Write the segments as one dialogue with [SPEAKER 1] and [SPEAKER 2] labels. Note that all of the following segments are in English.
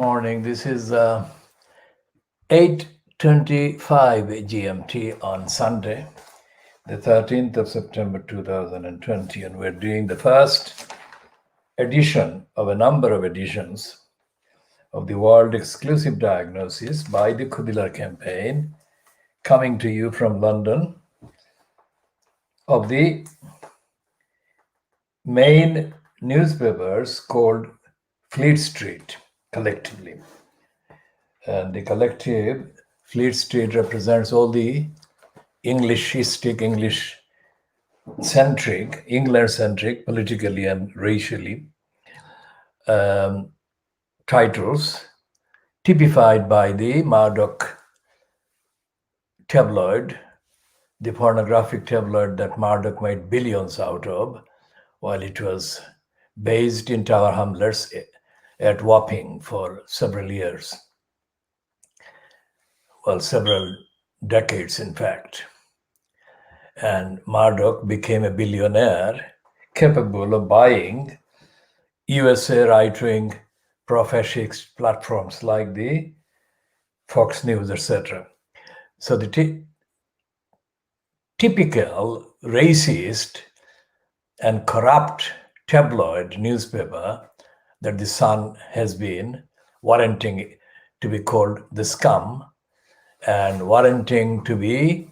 [SPEAKER 1] morning. This is 8:25 GMT on Sunday, the 13th of September 2020, and we're doing the first edition of a number of editions of the World Exclusive Diagnosis by the KhoodeelaarTV campaign, coming to you from London, of the main newspapers called Fleet Street collectively. And the collective Fleet Street represents all the Englishistic, English-centric, England-centric, politically and racially titles typified by the Murdoch tabloid, the pornographic tabloid that Murdoch made billions out of while it was based in Tower Hamlets at Wapping for several years. Well, several decades, in fact. And Murdoch became a billionaire capable of buying USA right-wing pro-fascist platforms like the Fox News, etc. So the typical racist and corrupt tabloid newspaper that the Sun has been warranting to be called the scum and warranting to be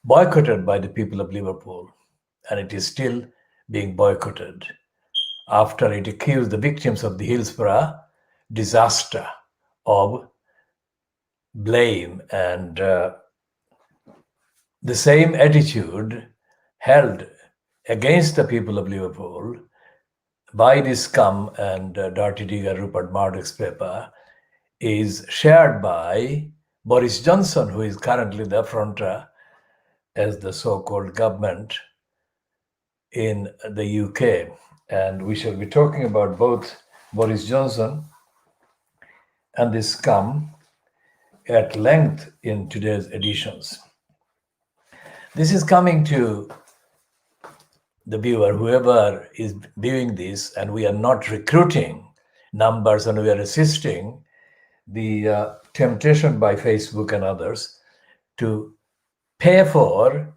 [SPEAKER 1] boycotted by the people of Liverpool. And it is still being boycotted after it accused the victims of the Hillsborough disaster of blame. And the same attitude held against the people of Liverpool by the scum and dirty digger Rupert Murdoch's paper is shared by Boris Johnson, who is currently the fronter as the so-called government in the UK. And we shall be talking about both Boris Johnson and the scum at length in today's editions. This is coming to the viewer, whoever is viewing this, and we are not recruiting numbers and we are resisting the temptation by Facebook and others to pay for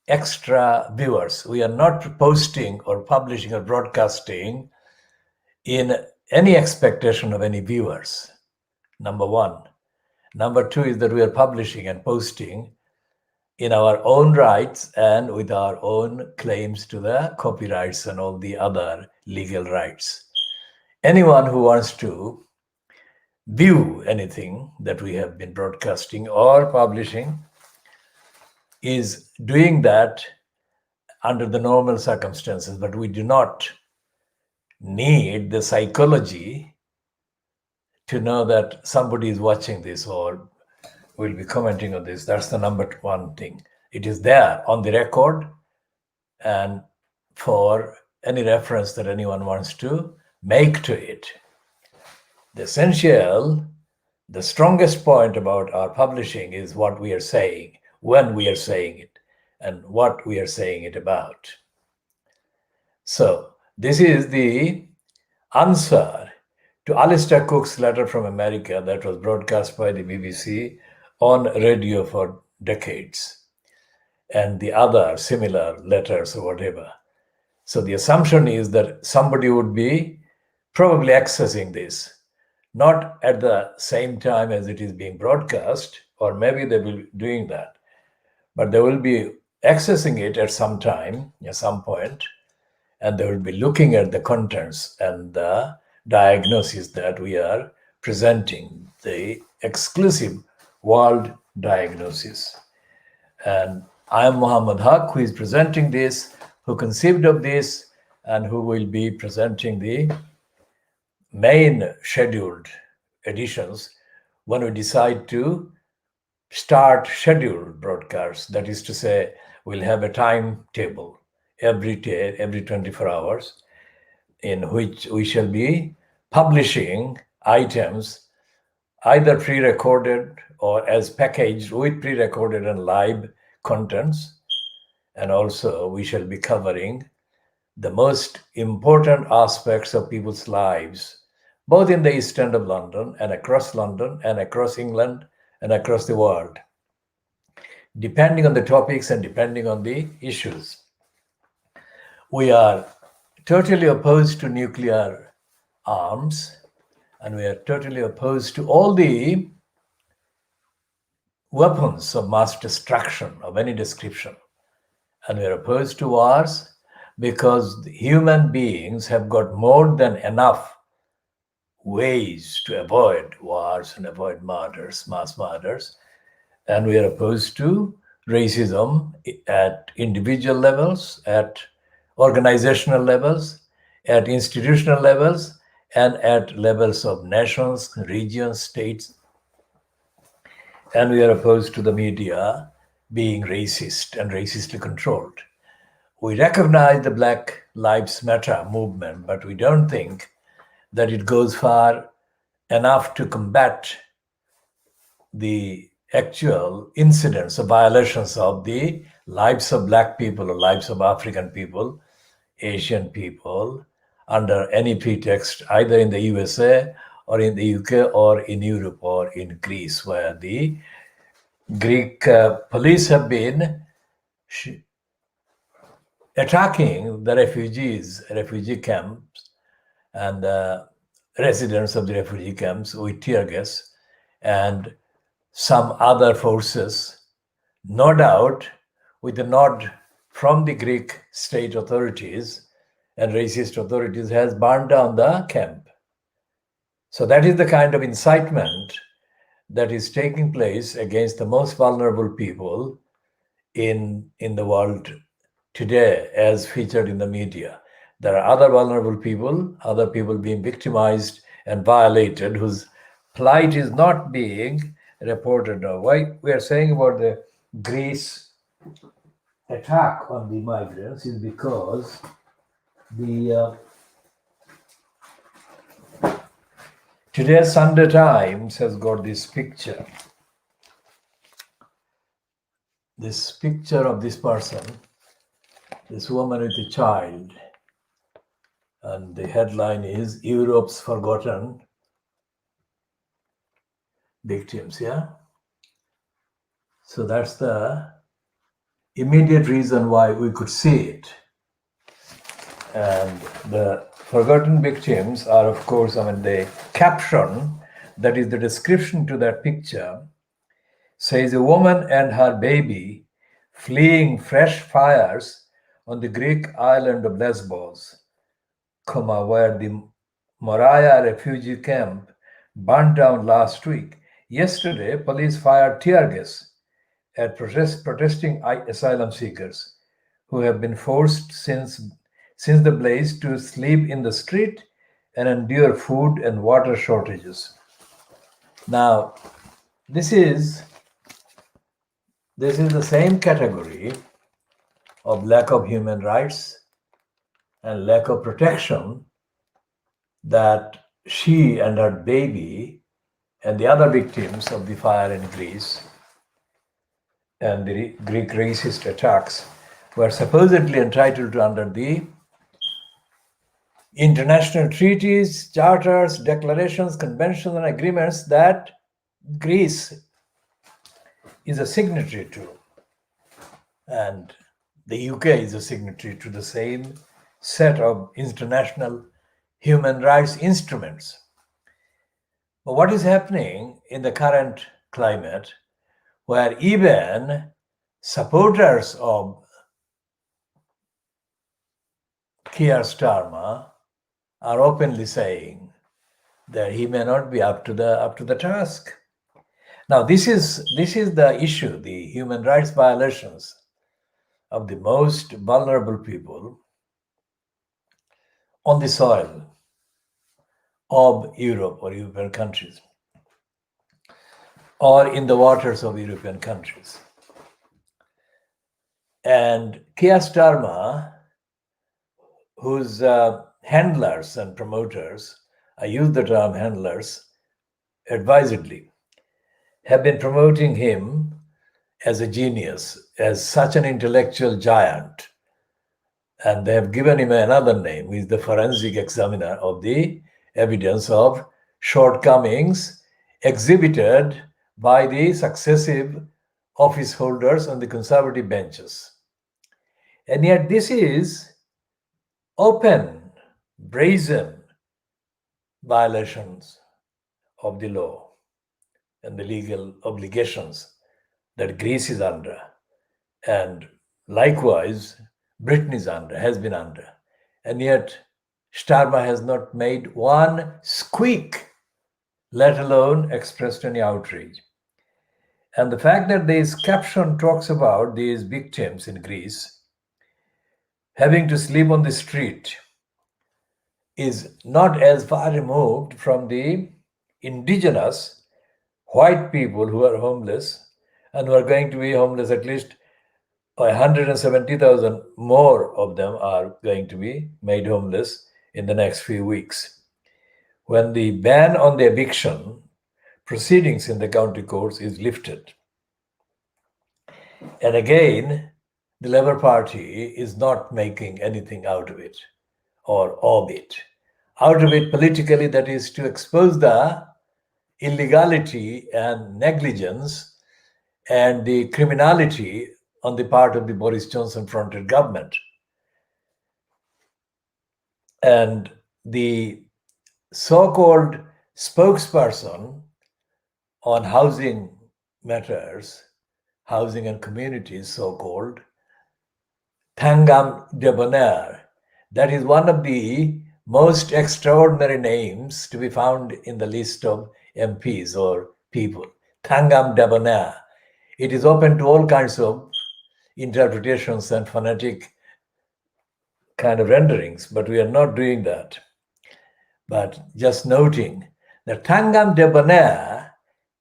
[SPEAKER 1] extra viewers. We are not posting or publishing or broadcasting in any expectation of any viewers, number one. Number two is that we are publishing and posting in our own rights and with our own claims to the copyrights and all the other legal rights. Anyone who wants to view anything that we have been broadcasting or publishing is doing that under the normal circumstances, but we do not need the psychology to know that somebody is watching this or will be commenting on this. That's the number one thing. It is there on the record and for any reference that anyone wants to make to it. The essential, the strongest point about our publishing is what we are saying, when we are saying it, and what we are saying it about. So this is the answer to Alistair Cook's letter from America that was broadcast by the BBC on radio for decades, and the other similar letters or whatever. So the assumption is that somebody would be probably accessing this, not at the same time as it is being broadcast, or maybe they will be doing that, but they will be accessing it at some time, at some point, and they will be looking at the contents and the diagnosis that we are presenting, the exclusive world diagnosis. And I am Muhammad Haque, who is presenting this, who conceived of this, and who will be presenting the main scheduled editions when we decide to start scheduled broadcasts. That is to say, we'll have a timetable every day, every 24 hours, in which we shall be publishing items either pre-recorded or as packaged with pre-recorded and live contents. And also we shall be covering the most important aspects of people's lives both in the East End of London and across England and across the world, depending on the topics and depending on the issues. We are totally opposed to nuclear arms, and we are totally opposed to all the weapons of mass destruction of any description. And we are opposed to wars because human beings have got more than enough ways to avoid wars and avoid murders, mass murders. And we are opposed to racism at individual levels, at organizational levels, at institutional levels, and at levels of nations, regions, states. And we are opposed to the media being racist and racistly controlled. We recognize the Black Lives Matter movement, but we don't think that it goes far enough to combat the actual incidents or violations of the lives of Black people or lives of African people, Asian people, under any pretext, either in the USA or in the UK or in Europe or in Greece, where the Greek police have been attacking the refugee camps, and residents of the refugee camps with tear gas and some other forces, no doubt with a nod from the Greek state authorities and racist authorities, has burned down the camp. So that is the kind of incitement that is taking place against the most vulnerable people in the world today, as featured in the media. There are other vulnerable people, other people being victimized and violated, whose plight is not being reported. Why we are saying about the Greece attack on the migrants is because the today's Sunday Times has got this picture of this person, this woman with a child, and the headline is Europe's Forgotten Victims. Yeah, so that's the immediate reason why we could see it. And the forgotten victims are, of course, the caption, that is the description to that picture, says a woman and her baby fleeing fresh fires on the Greek island of Lesbos, where the Moria refugee camp burned down last week. Yesterday, police fired tear gas at protesting asylum seekers who have been forced since the blaze to sleep in the street and endure food and water shortages. Now, this is the same category of lack of human rights and lack of protection that she and her baby and the other victims of the fire in Greece and the Greek racist attacks were supposedly entitled to under the international treaties, charters, declarations, conventions, and agreements that Greece is a signatory to. And the UK is a signatory to the same set of international human rights instruments. But what is happening in the current climate, where even supporters of Keir Starmer are openly saying that he may not be up to the task. Now, this is the issue, the human rights violations of the most vulnerable people on the soil of Europe or European countries, or in the waters of European countries. And Keir Starmer, whose handlers and promoters, I use the term handlers advisedly, have been promoting him as a genius, as such an intellectual giant. And they have given him another name. He's the forensic examiner of the evidence of shortcomings exhibited by the successive office holders on the conservative benches. And yet this is open, brazen violations of the law and the legal obligations that Greece is under, and likewise Britain is under, has been under. And yet Starmer has not made one squeak, let alone expressed any outrage. And the fact that this caption talks about these victims in Greece having to sleep on the street is not as far removed from the indigenous white people who are homeless and who are going to be homeless. At least 170,000 more of them are going to be made homeless in the next few weeks. When the ban on the eviction proceedings in the county courts is lifted. And again, the Labour Party is not making anything out of it or of it. Out of it politically, that is to expose the illegality and negligence and the criminality on the part of the Boris Johnson-fronted government. And the so-called spokesperson on housing matters, housing and communities, so-called, Thangam Debonair, that is one of the most extraordinary names to be found in the list of MPs or people. Thangam Debonair. It is open to all kinds of interpretations and phonetic kind of renderings, but we are not doing that. But just noting that Thangam Debonair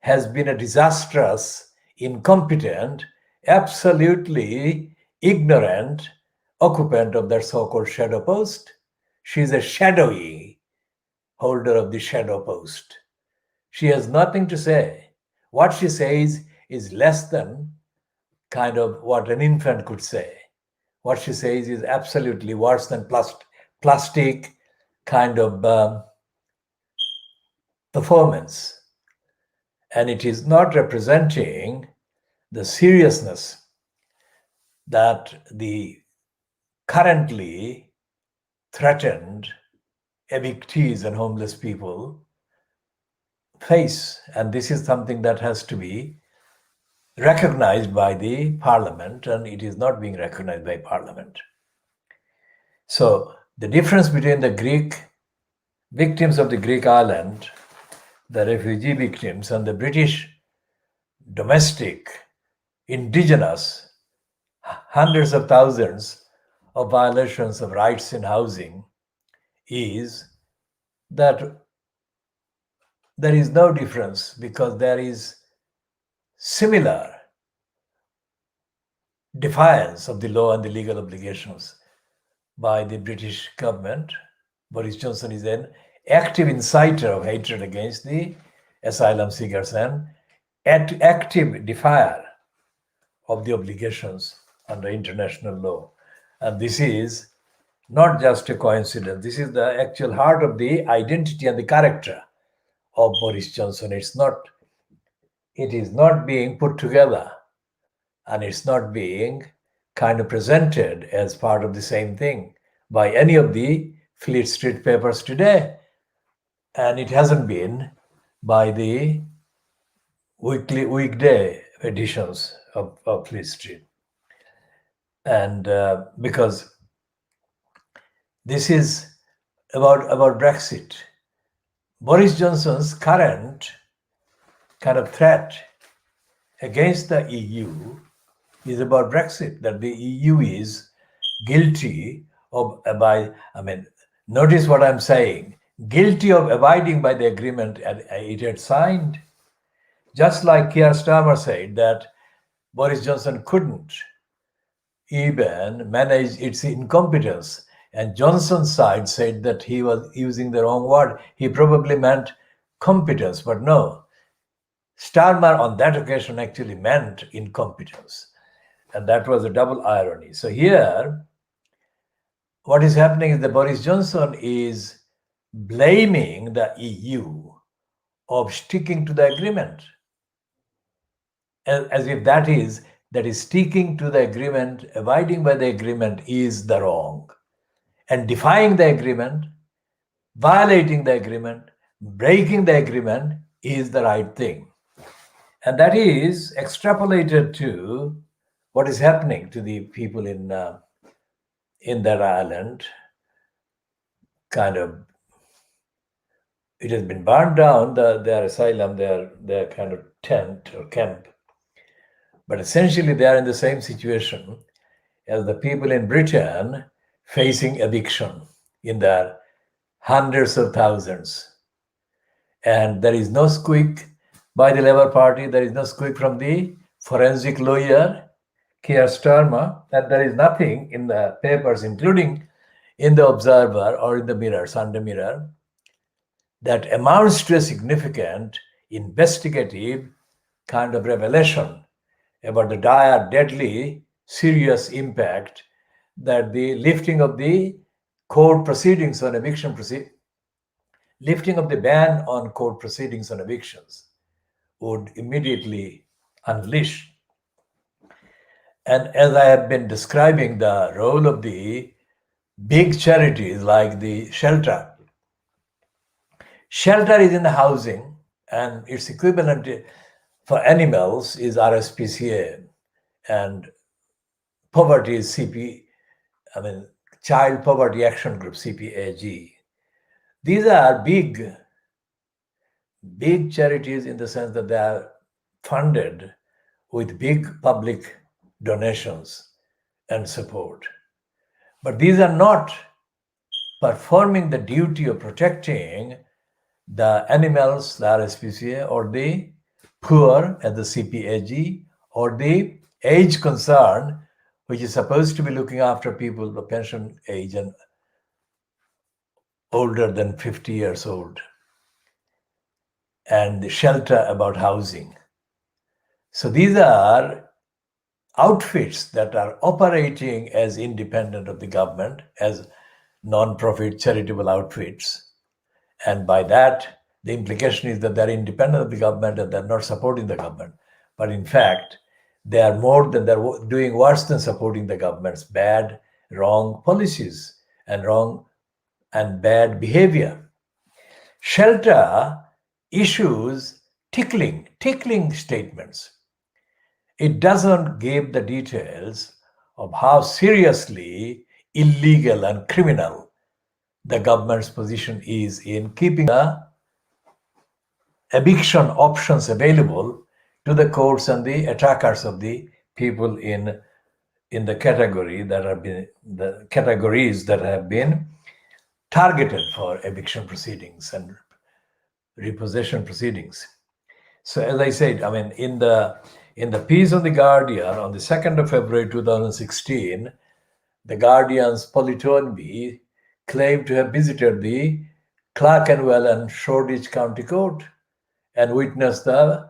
[SPEAKER 1] has been a disastrous, incompetent, absolutely ignorant occupant of that so-called shadow post. She is a shadowy holder of the shadow post. She has nothing to say. What she says is less than kind of what an infant could say. What she says is absolutely worse than plastic kind of performance. And it is not representing the seriousness that the currently threatened evictees and homeless people face. And this is something that has to be recognized by the parliament, and it is not being recognized by parliament. So the difference between the Greek victims of the Greek island, the refugee victims, and the British domestic, indigenous, hundreds of thousands of violations of rights in housing is that there is no difference, because there is similar defiance of the law and the legal obligations by the British government. Boris Johnson is an active inciter of hatred against the asylum seekers and active defier of the obligations under international law. And this is not just a coincidence. This is the actual heart of the identity and the character of Boris Johnson. It is not being put together, and it's not being kind of presented as part of the same thing by any of the Fleet Street papers today. And it hasn't been by the weekday editions of Fleet Street. And because this is about Brexit. Boris Johnson's current kind of threat against the EU is about Brexit, that the EU is guilty of notice what I'm saying, guilty of abiding by the agreement it had signed. Just like Keir Starmer said that Boris Johnson couldn't even manage its incompetence, and Johnson's side said that he was using the wrong word. He probably meant competence, but no. Starmer on that occasion actually meant incompetence. And that was a double irony. So here, what is happening is that Boris Johnson is blaming the EU of sticking to the agreement, as if that is sticking to the agreement, abiding by the agreement is the wrong, and defying the agreement, violating the agreement, breaking the agreement is the right thing. And that is extrapolated to what is happening to the people in that island. Kind of, it has been burned down, their asylum, their kind of tent or camp. But essentially, they are in the same situation as the people in Britain facing eviction in their hundreds of thousands. And there is no squeak by the Labour Party, there is no squeak from the forensic lawyer, Keir Starmer, that there is nothing in the papers, including in the Observer or in the Mirror, Sunday Mirror, that amounts to a significant investigative kind of revelation about the dire, deadly, serious impact that the lifting of the court proceedings on eviction lifting of the ban on court proceedings on evictions would immediately unleash. And as I have been describing the role of the big charities like the shelter is in the housing, and its equivalent for animals is RSPCA, and poverty is Child Poverty Action Group, CPAG. These are big charities in the sense that they are funded with big public donations and support. But these are not performing the duty of protecting the animals, the RSPCA, or the poor at the CPAG, or the age concern, which is supposed to be looking after people of pension age and older than 50 years old, and the shelter about housing. So these are outfits that are operating as independent of the government, as non-profit charitable outfits. And by that, the implication is that they're independent of the government and they're not supporting the government. But in fact, they're doing worse than supporting the government's bad, wrong policies and wrong and bad behavior. Shelter issues tickling statements. It doesn't give the details of how seriously illegal and criminal the government's position is in keeping the eviction options available to the courts and the attackers of the people in the categories that have been targeted for eviction proceedings and repossession proceedings. So as I said, in the piece on The Guardian on the 2nd of February 2016, the Guardian's Polly Toynbee claimed to have visited the Clerkenwell and Shoreditch County Court and witnessed the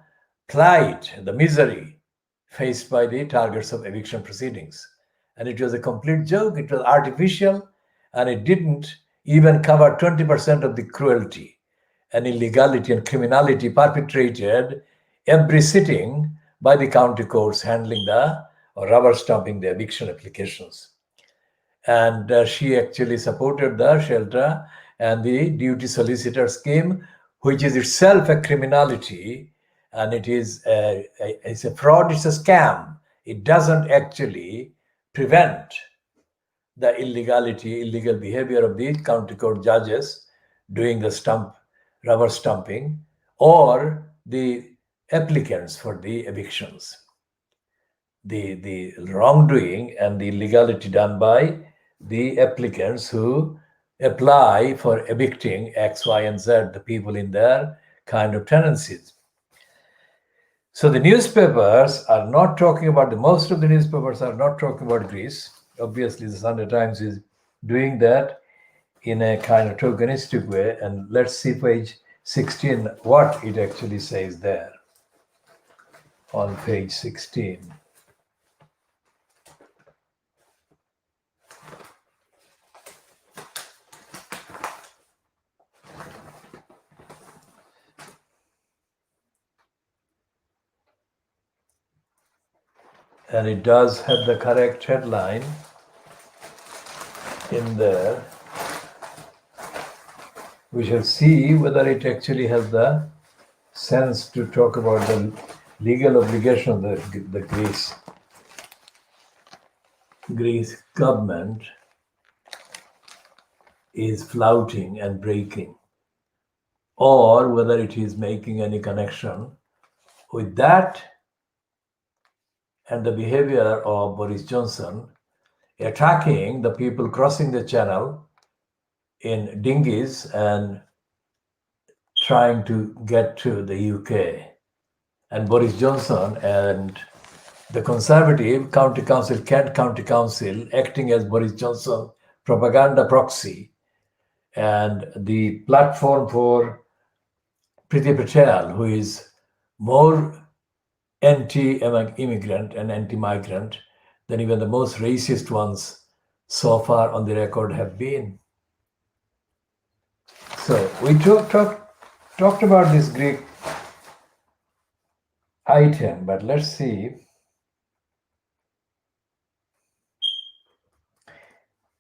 [SPEAKER 1] plight, the misery faced by the targets of eviction proceedings. And it was a complete joke, it was artificial, and it didn't even cover 20% of the cruelty and illegality and criminality perpetrated every sitting by the county courts handling or rubber stamping the eviction applications. And she actually supported the shelter and the duty solicitor scheme, which is itself a criminality, and it's a fraud, it's a scam. It doesn't actually prevent the illegal behavior of the county court judges doing the rubber stamping, or the applicants for the evictions. The wrongdoing and the illegality done by the applicants who apply for evicting X, Y, and Z, the people in their kind of tenancies. So the newspapers are not talking about, most of the newspapers are not talking about Greece. Obviously, the Sunday Times is doing that in a kind of tokenistic way. And let's see page 16, what it actually says there on page 16. and it does have the correct headline in there. We shall see whether it actually has the sense to talk about the legal obligation of the Greece government is flouting and breaking, or whether it is making any connection with that and the behavior of Boris Johnson attacking the people crossing the channel in dinghies and trying to get to the UK. And Boris Johnson and the Conservative Kent County Council acting as Boris Johnson propaganda proxy, and the platform for Priti Patel, who is more anti-immigrant and anti-migrant than even the most racist ones so far on the record have been. So we talked about this Greek item, but let's see.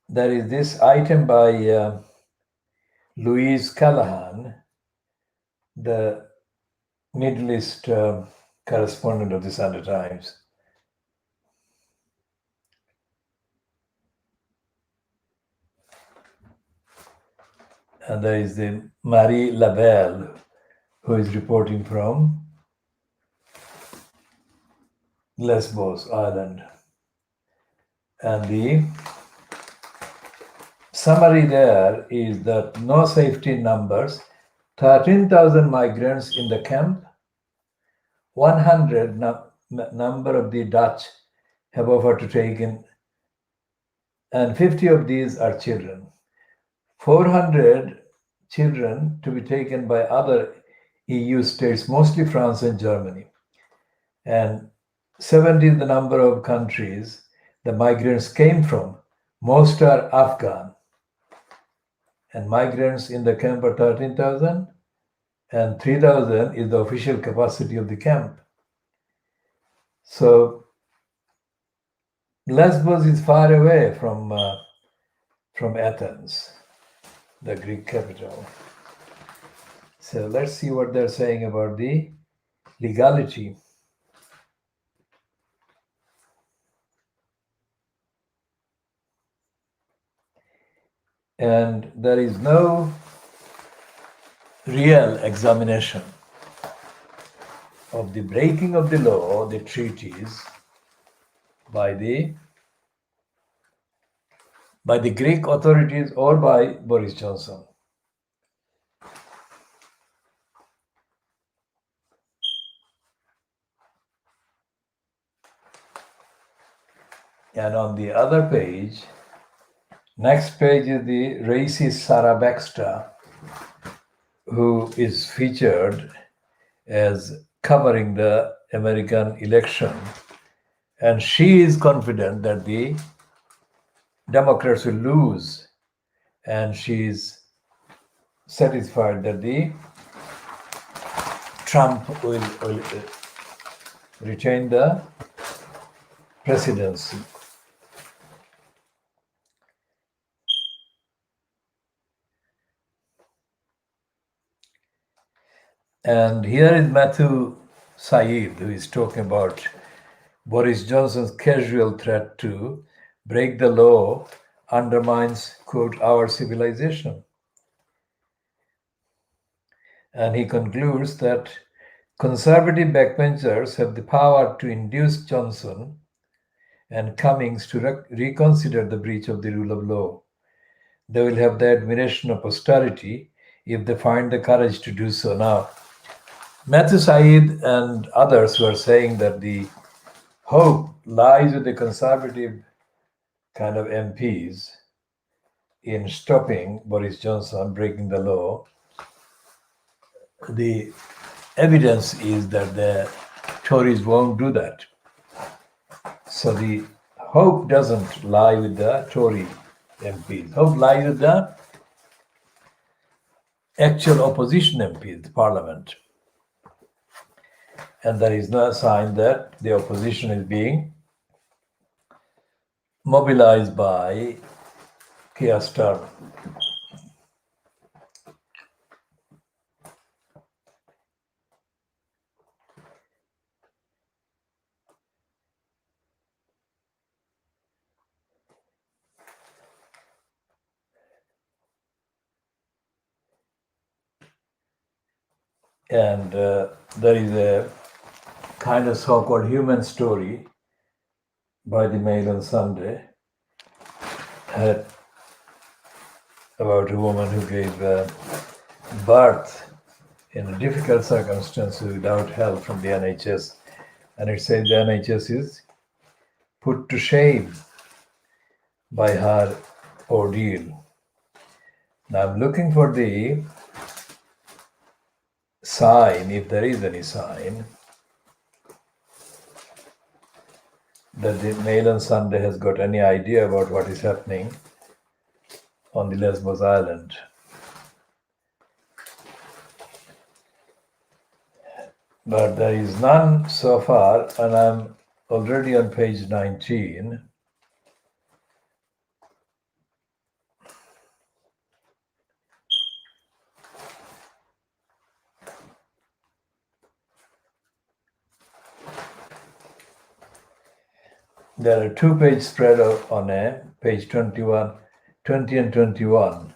[SPEAKER 1] There is this item by Louise Callahan, the Middle East correspondent of the Sunday Times. And there is the Marie Lavelle, who is reporting from Lesbos Island. And the summary there is that no safety numbers, 13,000 migrants in the camp, 100 number of the Dutch have offered to take in, and 50 of these are children. 400 children to be taken by other EU states, mostly France and Germany. And 70 is the number of countries the migrants came from. Most are Afghan. And migrants in the camp are 13,000, and 3,000 is the official capacity of the camp. So Lesbos is far away from Athens, the Greek capital. So let's see what they're saying about the legality. And there is no real examination of the breaking of the law, the treaties, by the Greek authorities or by Boris Johnson. And on the other page, next page is the racist Sarah Baxter, who is featured as covering the American election. And she is confident that the Democrats will lose. And she is satisfied that the Trump will retain the presidency. And here is Matthew Said, who is talking about Boris Johnson's casual threat to break the law undermines, quote, our civilization. And he concludes that conservative backbenchers have the power to induce Johnson and Cummings to reconsider the breach of the rule of law. They will have the admiration of posterity if they find the courage to do so. Now, Matthew Said and others who are saying that the hope lies with the conservative kind of MPs in stopping Boris Johnson breaking the law. The evidence is that the Tories won't do that. So the hope doesn't lie with the Tory MPs. Hope lies with the actual opposition MPs, the parliament. And there is no sign that the opposition is being mobilized by Keir Starmer. And there is a kind of so-called human story by the Mail on Sunday about a woman who gave birth in difficult circumstances without help from the NHS. And it said the NHS is put to shame by her ordeal. Now I'm looking for the sign, if there is any sign, that the Mail on Sunday has got any idea about what is happening on the Lesbos Island. But there is none so far, and I'm already on page 19. There are 2-page spread on a page 21, 20 and 21.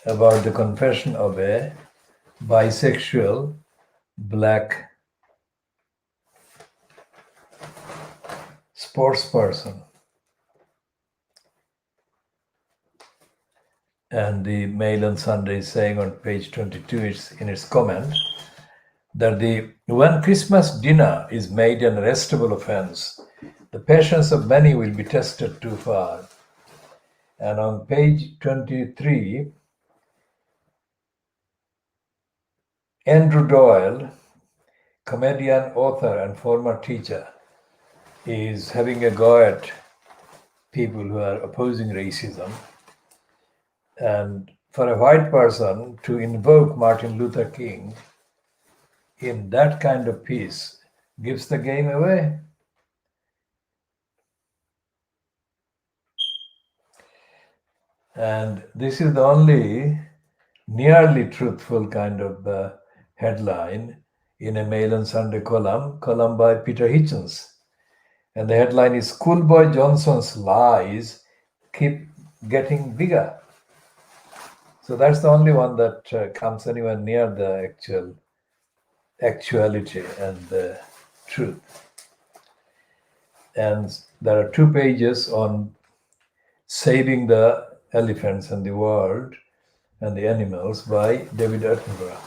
[SPEAKER 1] About the confession of a bisexual black sports person. And the Mail on Sunday is saying on page 22, it's in its comment, that when Christmas dinner is made an arrestable offense, the patience of many will be tested too far. And on page 23, Andrew Doyle, comedian, author, and former teacher, is having a go at people who are opposing racism. And for a white person to invoke Martin Luther King in that kind of piece gives the game away. And this is the only nearly truthful kind of headline in a Mail on Sunday column by Peter Hitchens. And the headline is Schoolboy Johnson's lies keep getting bigger. So that's the only one that comes anywhere near the actuality and the truth. And there are 2 pages on saving the elephants and the world and the animals by David Attenborough.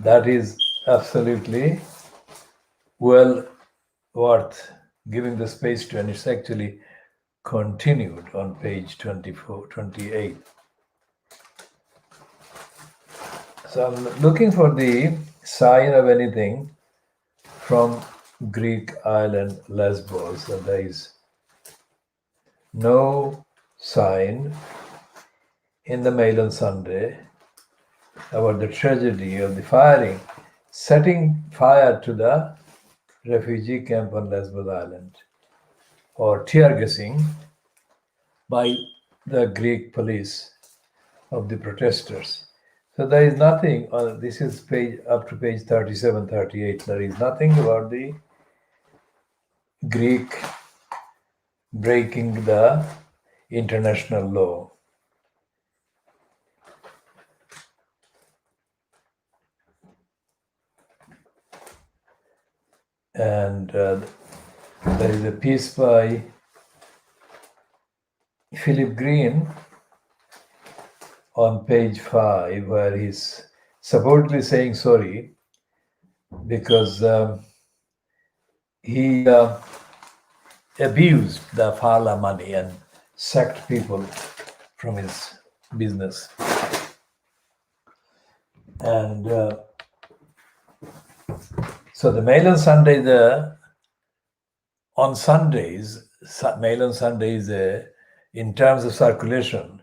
[SPEAKER 1] That is absolutely well worth giving the space to, and it's actually continued on page 28. So I'm looking for the sign of anything from Greek island Lesbos, and there is no sign in the Mail on Sunday about the tragedy of the setting fire to the refugee camp on Lesbos Island, or tear gassing by the Greek police of the protesters. So there is nothing, this is up to page 37, 38, there is nothing about the Greek breaking the international law. And there is a piece by Philip Green on page 5 where he's supposedly saying sorry because he abused the Fala money and sacked people from his business. And so the Mail on Sunday, on Sundays, Mail on Sunday is in terms of circulation,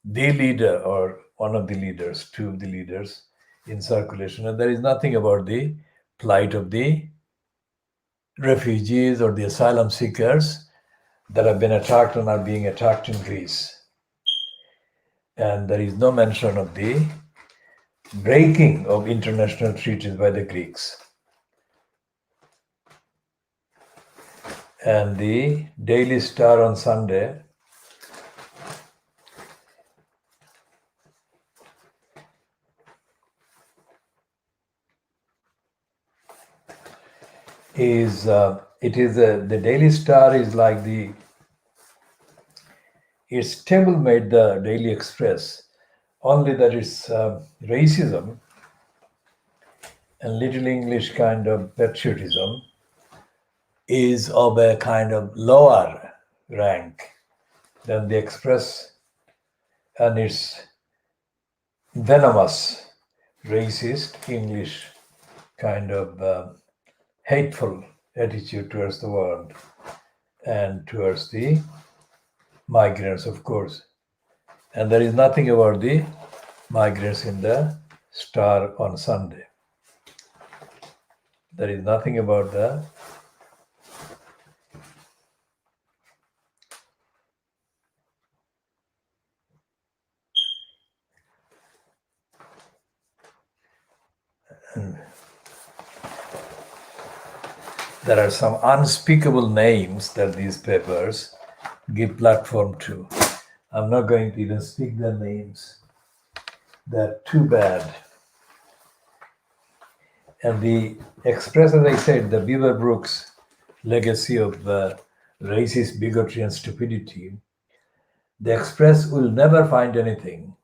[SPEAKER 1] the leader or one of the leaders, 2 of the leaders in circulation. And there is nothing about the plight of the refugees or the asylum seekers that have been attacked and are being attacked in Greece. And there is no mention of the breaking of international treaties by the Greeks. And the Daily Star on Sunday is the Daily Star is like it's stablemate the Daily Express, only that it's racism and Little English kind of patriotism is of a kind of lower rank than the Express, and its venomous, racist English kind of hateful attitude towards the world and towards the migrants, of course. And there is nothing about the migrants in the Star on Sunday. There is nothing about the there are some unspeakable names that these papers give platform to. I'm not going to even speak their names. They're too bad. And the Express, as I said, the Beaver Brooks legacy of racist bigotry and stupidity, the Express will never find anything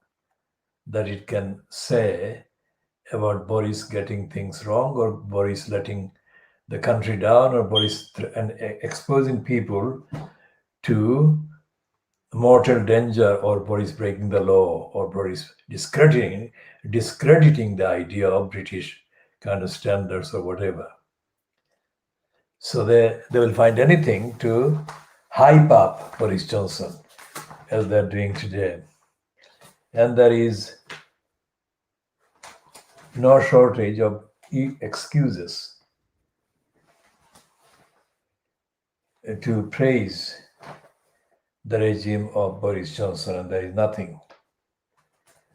[SPEAKER 1] that it can say about Boris getting things wrong or Boris letting the country down or Boris exposing people to mortal danger or Boris breaking the law or Boris discrediting the idea of British kind of standards or whatever. So they will find anything to hype up Boris Johnson as they're doing today. And there is no shortage of excuses to praise the regime of Boris Johnson, and there is nothing.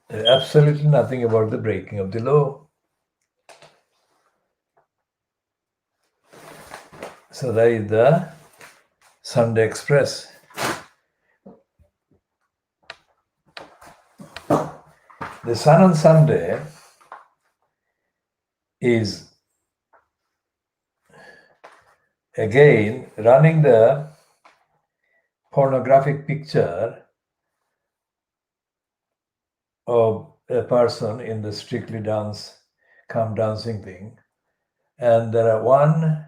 [SPEAKER 1] There is absolutely nothing about the breaking of the law. So there is the Sunday Express. The Sun on Sunday is again running the pornographic picture of a person in the Strictly Come Dancing thing. And there are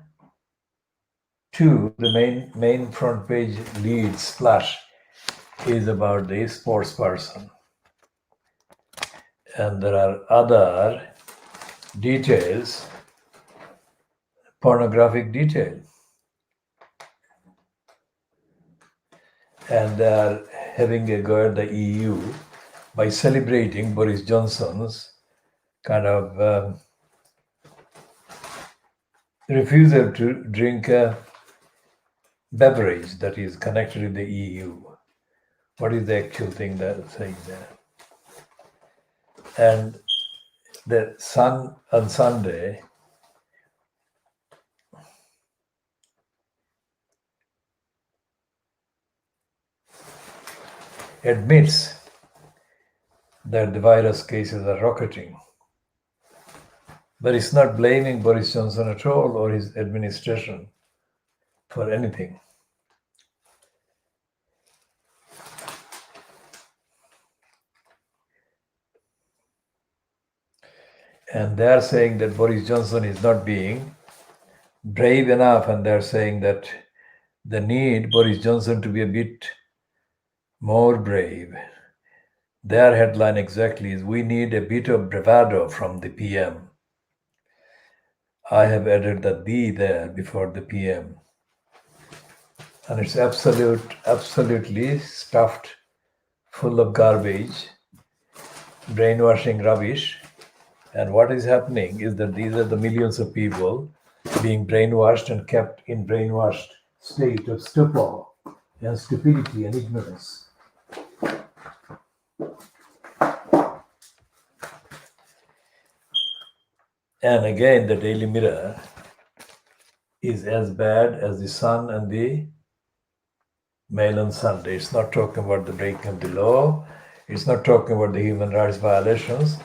[SPEAKER 1] the main front page lead splash is about the sports person. And there are other details, pornographic detail. And they are having a go at the EU by celebrating Boris Johnson's kind of refusal to drink a beverage that is connected with the EU. What is the actual thing that is saying there? And the Sun on Sunday admits that the virus cases are rocketing, but it's not blaming Boris Johnson at all or his administration for anything. And they're saying that Boris Johnson is not being brave enough, and they're saying that they need Boris Johnson to be a bit more brave. Their headline exactly is, "We need a bit of bravado from the PM." I have added the "the" there before the PM. And it's absolutely stuffed full of garbage, brainwashing rubbish, And what is happening is that these are the millions of people being brainwashed and kept in brainwashed state of stupor and stupidity and ignorance. And again, the Daily Mirror is as bad as the Sun and the Mail on Sunday. It's not talking about the breaking of the law. It's not talking about the human rights violations.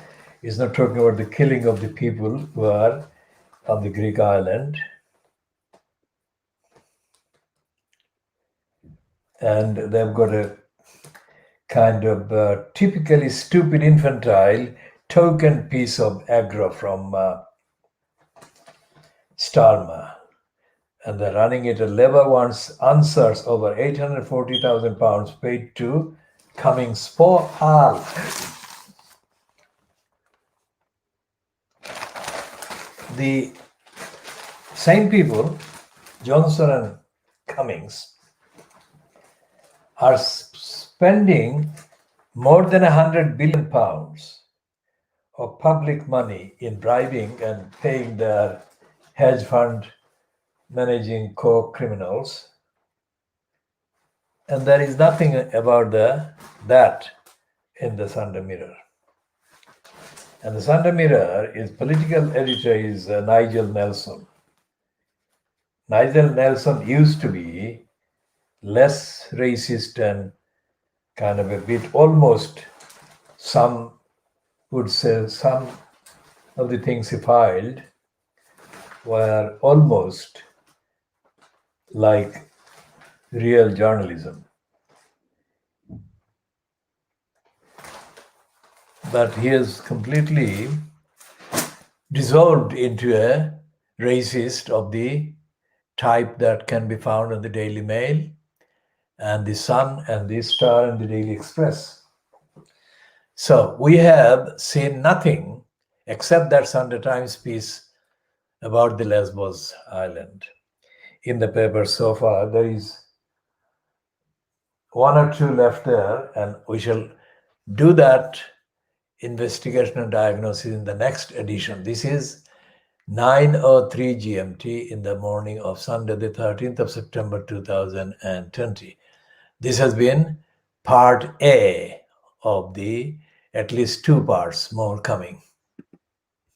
[SPEAKER 1] It's not talking about the killing of the people who are on the Greek island. And they've got a kind of typically stupid, infantile, token piece of aggro from Starmer. And they're running it at Labour wants answers over £840,000 paid to Cummings for all. The same people, Johnson and Cummings, are spending more than £100 billion of public money in bribing and paying their hedge fund managing co-criminals. And there is nothing about that in the Sunday Mirror. And the Sunday Mirror, its political editor is Nigel Nelson. Nigel Nelson used to be less racist and kind of a bit almost, some would say some of the things he filed were almost like real journalism. But he is completely dissolved into a racist of the type that can be found in the Daily Mail and the Sun and the Star and the Daily Express. So we have seen nothing except that Sunday Times piece about the Lesbos Island in the paper so far. There is one or two left there, and we shall do that investigation and diagnosis in the next edition. This is 9:03 GMT in the morning of Sunday, the 13th of September 2020. This has been part A of the at least two parts, more coming.